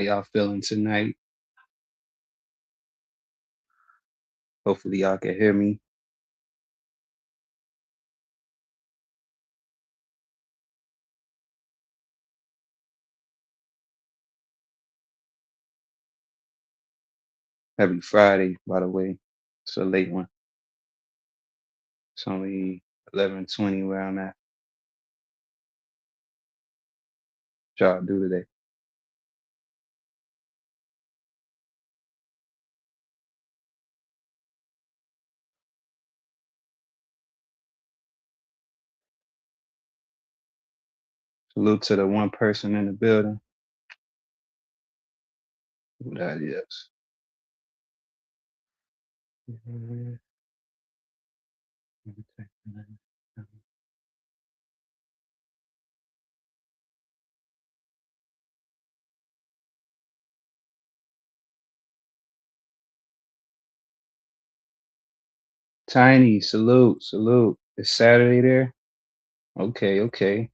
How y'all feeling tonight? Hopefully y'all can hear me. Happy Friday, by the way. It's a late one. It's only 11:20 where I'm at. What y'all do today? Salute to the one person in the building. Who that is. Tiny, salute, salute. It's Saturday there? Okay, okay.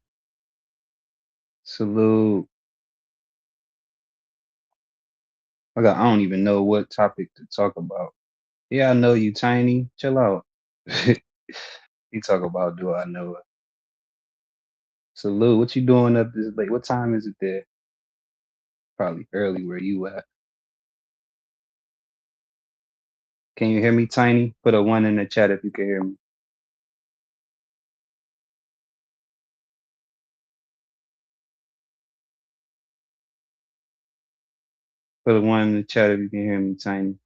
Salute. I don't even know what topic to talk about. Yeah, I know you, Tiny. Chill out. You talk about do I know it? Salute. What you doing up this late? What time is it there? Probably early where you at. Can you hear me, Tiny? Put a one in the chat if you can hear me. Put a one in the chat if you can hear me, Tiny.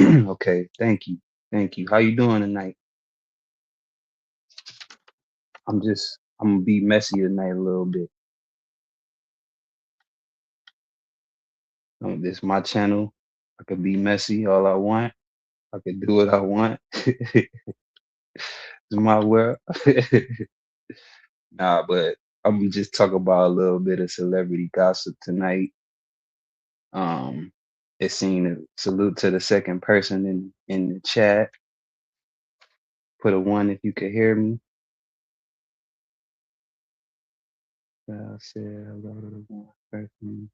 Okay, thank you. Thank you. How you doing tonight? I'm gonna be messy tonight a little bit. This is my channel. I could be messy all I want. I could do what I want. It's my world. Nah, but I'm gonna just talk about a little bit of celebrity gossip tonight. Um, it's seen a salute to the second person in the chat. Put a one if you could hear me. I said hello to the one person.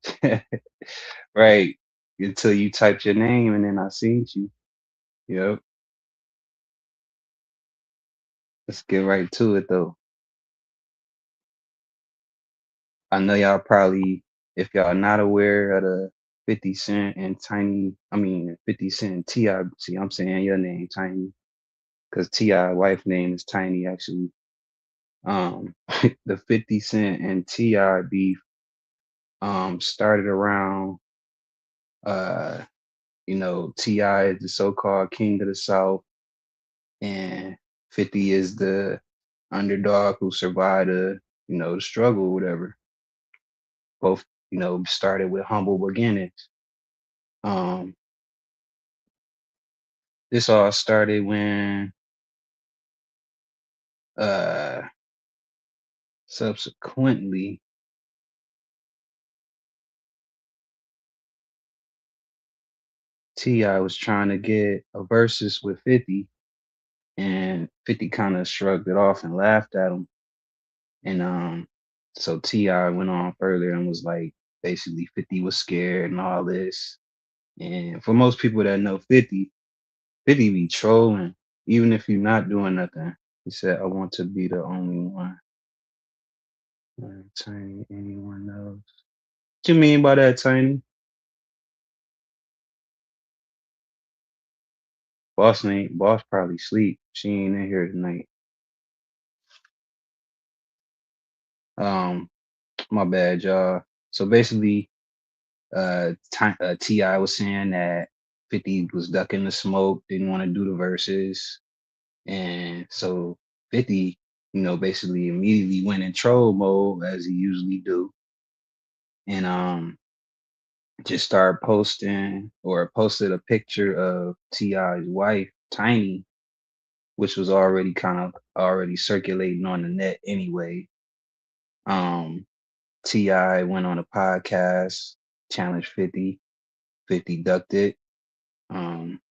Right. Until you typed your name and then I seen you. Yep. Let's get right to it though. I know y'all probably, if y'all not aware of the 50 Cent and 50 Cent and T.I. See, I'm saying your name, Tiny, because T.I. wife name is Tiny actually. The 50 Cent and T.I. beef started around uh T.I. is the so-called king of the South, and 50 is the underdog who survived the struggle, whatever. Both, started with humble beginnings. Um, this all started when uh subsequently T.I. was trying to get a versus with 50, and 50 kind of shrugged it off and laughed at him. And so T.I. went on further and was like, basically 50 was scared and all this. And for most people that know 50, 50 be trolling, even if you're not doing nothing. He said, I want to be the only one. Tiny, anyone knows? What you mean by that, Tiny? Boss probably sleep. She ain't in here tonight. Um, my bad, y'all. So basically, T.I. was saying that 50 was ducking the smoke, didn't want to do the verses. And so 50, basically immediately went in troll mode as he usually do. And just started posting or posted a picture of T.I.'s wife, Tiny, which was already kind of already circulating on the net anyway. T.I. went on a podcast, challenged 50. 50 ducked it. Um,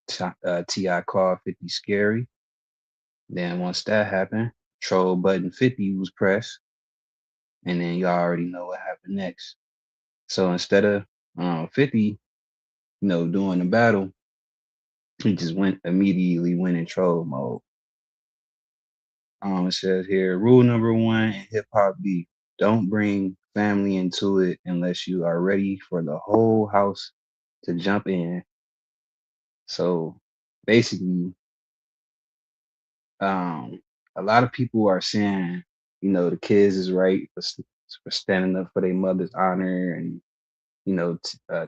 T.I. called 50 scary. Then once that happened, troll button 50 was pressed, and then y'all already know what happened next. So instead of 50, doing the battle, he just immediately went in troll mode. It says here, rule number one in hip hop beef: don't bring family into it unless you are ready for the whole house to jump in. So basically, um, a lot of people are saying, the kids is right for standing up for their mother's honor, and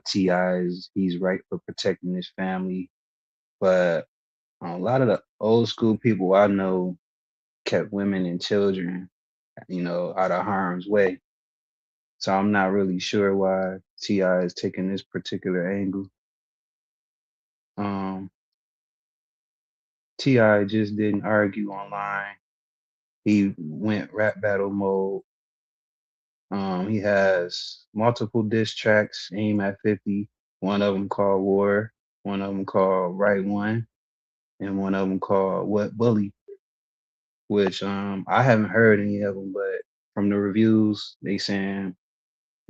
Ti's he's right for protecting his family. But a lot of the old school people I know kept women and children, out of harm's way. So I'm not really sure why Ti is taking this particular angle. Um, Ti just didn't argue online. He went rap battle mode. He has multiple diss tracks aimed at 50. One of them called War, one of them called Right One, and one of them called What Bully, which I haven't heard any of them, but from the reviews, they saying,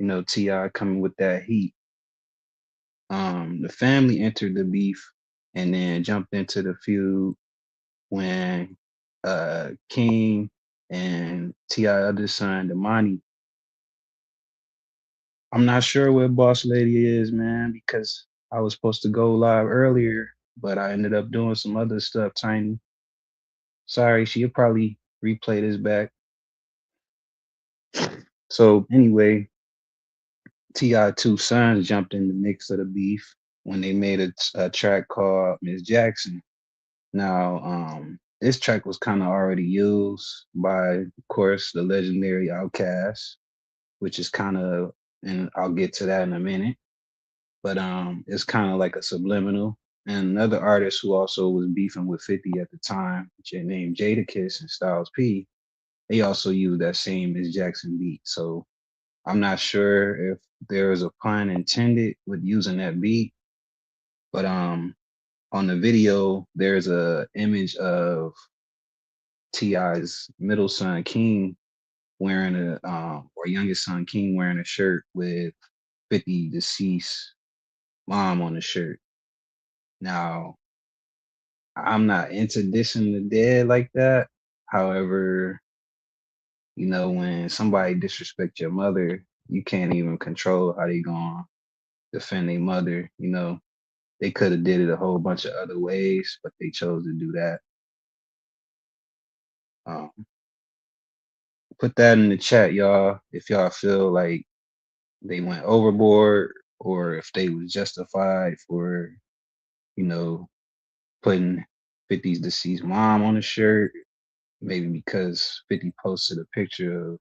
Ti coming with that heat. The family entered the beef and then jumped into the feud when King and Ti other son, Damani. I'm not sure where Boss Lady is, man, because I was supposed to go live earlier, but I ended up doing some other stuff, Tiny. Sorry, she'll probably replay this back. So anyway, Ti two sons jumped in the mix of the beef when they made a track called Miss Jackson. Now, this track was kind of already used by, of course, the legendary Outkast, which is kind of, and I'll get to that in a minute. But it's kind of like a subliminal. And another artist who also was beefing with 50 at the time, named Jadakiss and Styles P, they also used that same Miss Jackson beat. So I'm not sure if there was a pun intended with using that beat, but on the video there's a image of Ti's middle son King wearing or youngest son King wearing a shirt with 50 deceased mom on the shirt. Now, I'm not into dissing the dead like that. However, when somebody disrespect your mother, you can't even control how they gonna defend their mother. They could have did it a whole bunch of other ways, but they chose to do that. Um, put that in the chat, y'all, if y'all feel like they went overboard or if they was justified for, you know, putting 50's deceased mom on the shirt, maybe because 50 posted a picture of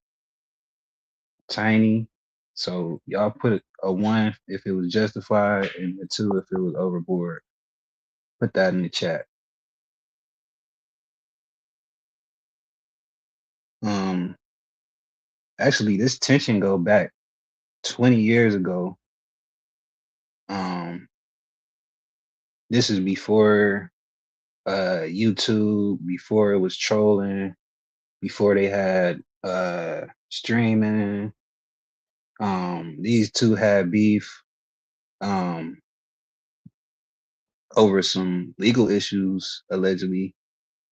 Tiny. So y'all put a one if it was justified and a two if it was overboard. Put that in the chat. Um, Actually, this tension go back 20 years ago. Um, this is before YouTube, before it was trolling, before they had streaming. These two had beef um over some legal issues allegedly,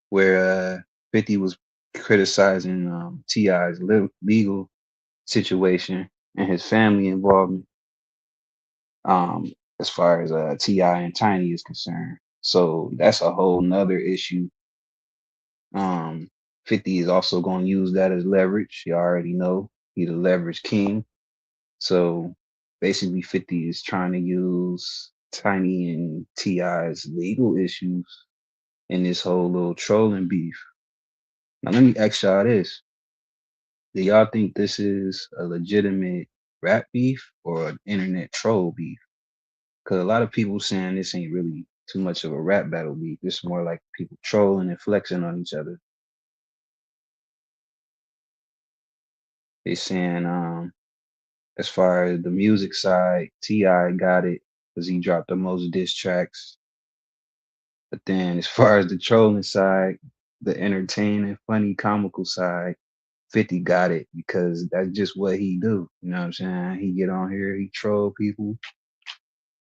where 50 was criticizing Ti's legal situation and his family involvement, as far as Ti and Tiny is concerned. So that's a whole nother issue. um 50 is also going to use that as leverage. You already know he's a leverage king. So basically 50 is trying to use Tiny and Ti's legal issues in this whole little trolling beef. Now let me ask y'all this: do y'all think this is a legitimate rap beef or an internet troll beef? Because a lot of people saying this ain't really too much of a rap battle beef. It's more like people trolling and flexing on each other. They saying as far as the music side, Ti got it because he dropped the most diss tracks. But then as far as the trolling side, the entertaining, funny, comical side, 50 got it because that's just what he do. You know what I'm saying? He get on here, he troll people.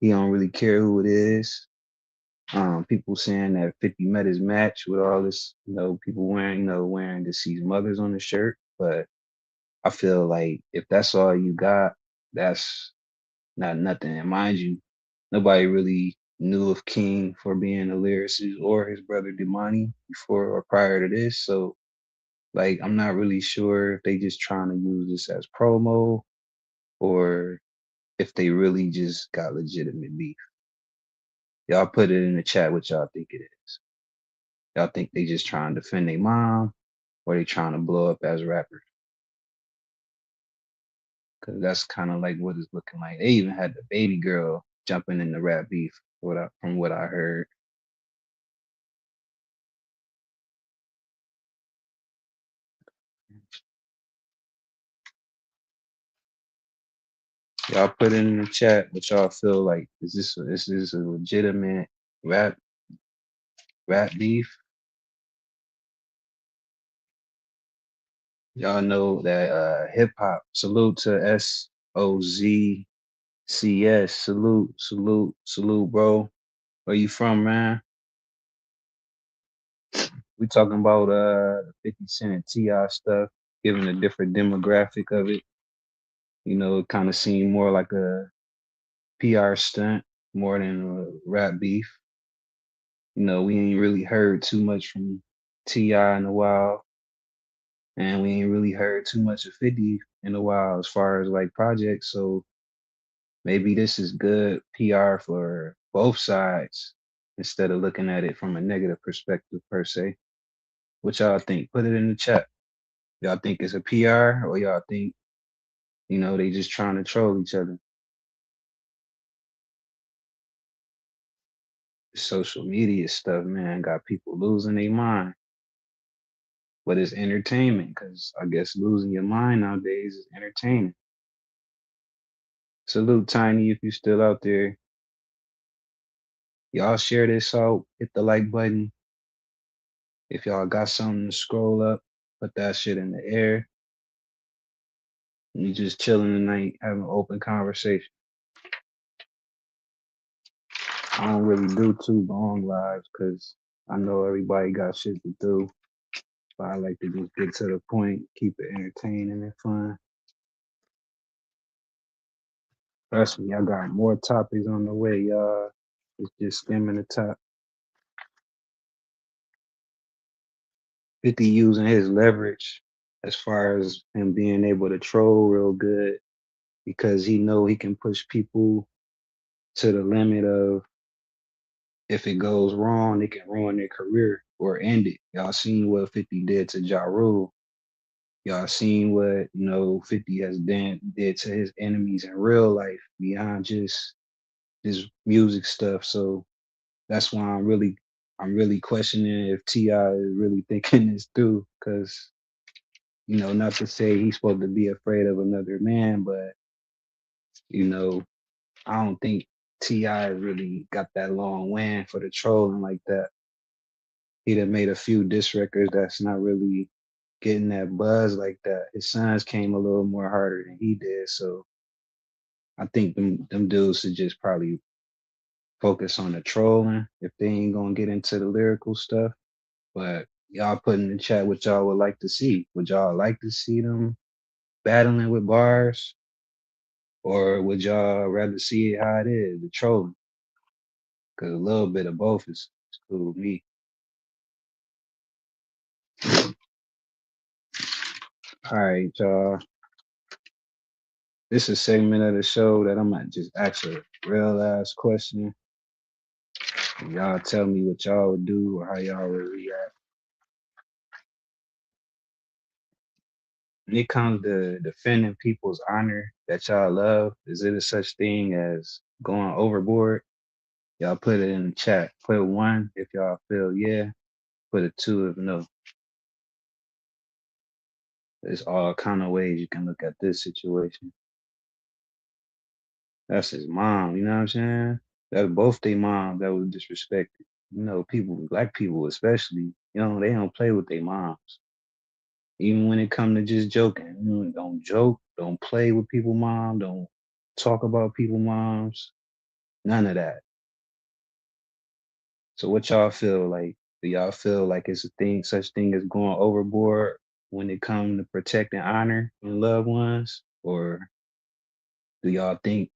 He don't really care who it is. People saying that 50 met his match with all this, people wearing deceased mothers on the shirt. But I feel like if that's all you got, that's not nothing. And mind you, nobody really knew of King for being a lyricist or his brother Demani before or prior to this. So like I'm not really sure if they just trying to use this as promo or if they really just got legitimate beef. Y'all put it in the chat what y'all think it is. Y'all think they just trying to defend their mom or they trying to blow up as rappers? Because that's kind of like what it's looking like. They even had the baby girl jumping in the rap beef, from what I heard. Y'all put it in the chat what y'all feel like. Is this a legitimate rap beef? Y'all know that hip hop. Salute to SOZCS. Salute, bro. Where you from, man? We talking about 50 Cent and T.I. stuff, given a different demographic of it. It kind of seemed more like a PR stunt more than a rap beef. We ain't really heard too much from T.I. in a while, and we ain't really heard too much of 50 in a while as far as like projects. So maybe this is good PR for both sides instead of looking at it from a negative perspective per se. What y'all think? Put it in the chat. Y'all think it's a PR or y'all think, they just trying to troll each other? Social media stuff, man, got people losing their mind. But it's entertainment because I guess losing your mind nowadays is entertaining. Salute Tiny if you still out there. Y'all share this out, hit the like button. If y'all got something to scroll up, put that shit in the air. You just chilling tonight, having an open conversation. I don't really do too long lives because I know everybody got shit to do. But I like to just get to the point, keep it entertaining and fun. Trust me, I got more topics on the way, y'all. It's just skimming the top. 50 using his leverage as far as him being able to troll real good because he know he can push people to the limit of if it goes wrong, it can ruin their career or end it. Y'all seen what 50 did to Ja Rule. Y'all seen what, 50 has did to his enemies in real life beyond just this music stuff. So that's why I'm really questioning if T.I. is really thinking this through. Cause, not to say he's supposed to be afraid of another man, but you know, I don't think T.I. really got that long win for the trolling like that. He done made a few diss records that's not really getting that buzz like that. His sons came a little more harder than he did. So I think them dudes should just probably focus on the trolling if they ain't gonna get into the lyrical stuff. But y'all put in the chat what y'all would like to see. Would y'all like to see them battling with bars? Or would y'all rather see it how it is, the trolling? Because a little bit of both is cool with me. All right, y'all. This is a segment of the show that I'm gonna just ask a real ass question. Y'all tell me what y'all would do or how y'all would react. When it comes to defending people's honor that y'all love, is it a such thing as going overboard? Y'all put it in the chat. Put 1 if y'all feel yeah. Put a 2 if no. There's all kind of ways you can look at this situation. That's his mom, you know what I'm saying? That's both their mom that was disrespected. People, black people especially, they don't play with their moms. Even when it come to just joking, don't joke, don't play with people mom, don't talk about people moms, none of that. So what y'all feel like? Do y'all feel like it's a thing, such thing as going overboard when it comes to protecting honor and loved ones? Or do y'all think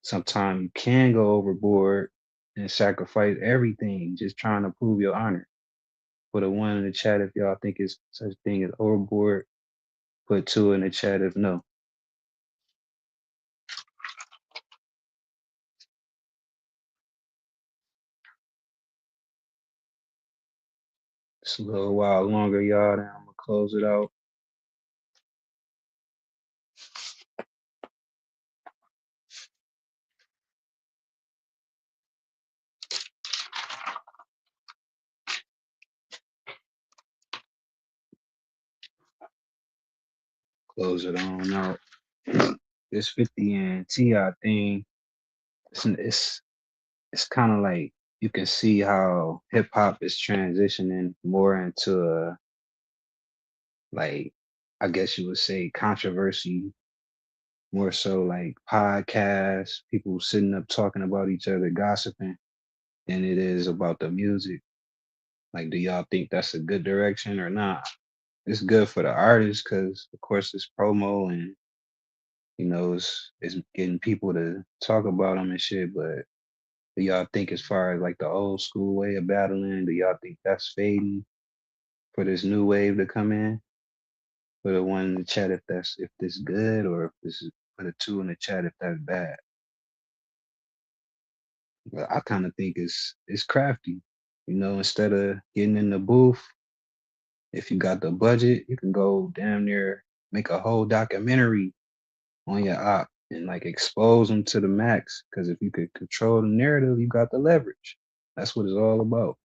sometimes you can go overboard and sacrifice everything just trying to prove your honor? Put a one in the chat if y'all think it's such thing as overboard. Put two in the chat if no. It's a little while longer, y'all. Then I'm gonna close it out. Close it on out. This 50 and Ti thing, it's kind of like you can see how hip hop is transitioning more into a, like, I guess you would say, controversy, more so like podcasts, people sitting up talking about each other, gossiping, than it is about the music. Like, do y'all think that's a good direction or not? It's good for the artists because, of course, it's promo and it's getting people to talk about them and shit. But do y'all think, as far as like the old school way of battling, do y'all think that's fading for this new wave to come in? Put a one in the chat if this good, or if this is, put a two in the chat if that's bad. But I kind of think it's crafty. Instead of getting in the booth, if you got the budget, you can go damn near make a whole documentary on your op and like expose them to the max. Because if you could control the narrative, you got the leverage. That's what it's all about.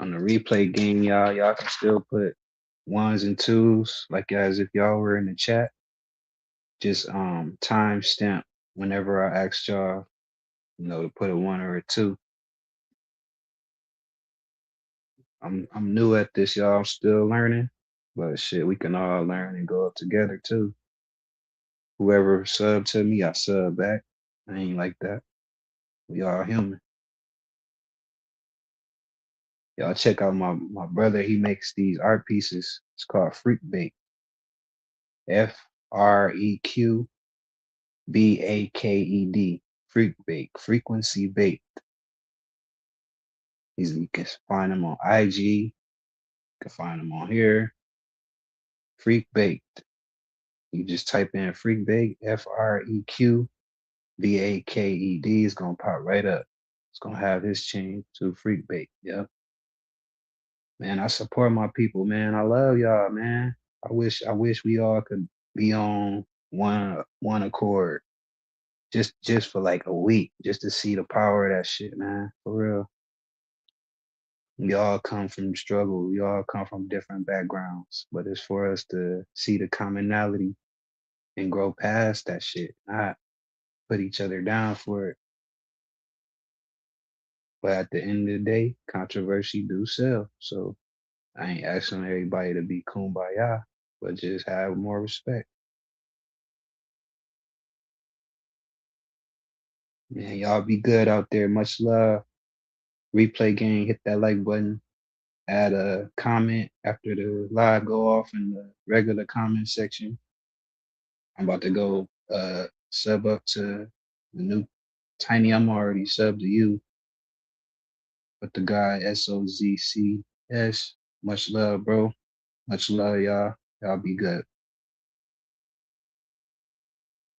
On the replay game, y'all can still put ones and twos, like as if y'all were in the chat. Just time stamp whenever I asked y'all, to put a one or a two. I'm new at this, y'all. I'm still learning, but shit, we can all learn and go up together too. Whoever sub to me, I sub back. I ain't like that. We all human. Y'all check out my brother. He makes these art pieces. It's called Freak Bake. FREQBAKED. Freak Bake. Frequency Bake. You can find him on IG. You can find him on here. Freak Baked. You just type in Freak Bake, FREQBAKED. It's gonna pop right up. It's gonna have his chain to Freak Bake. Yep. Man, I support my people, man. I love y'all, man. I wish we all could be on one accord. Just for like a week, just to see the power of that shit, man. For real. We all come from struggle. We all come from different backgrounds. But it's for us to see the commonality and grow past that shit, not put each other down for it. But at the end of the day, controversy do sell. So I ain't asking everybody to be kumbaya, but just have more respect. Man, y'all be good out there. Much love. Replay game, hit that like button. Add a comment after the live go off in the regular comment section. I'm about to go sub up to the new Tiny. I'm already subbed to you. But the guy SOZCS. Much love, bro. Much love, y'all. Y'all be good.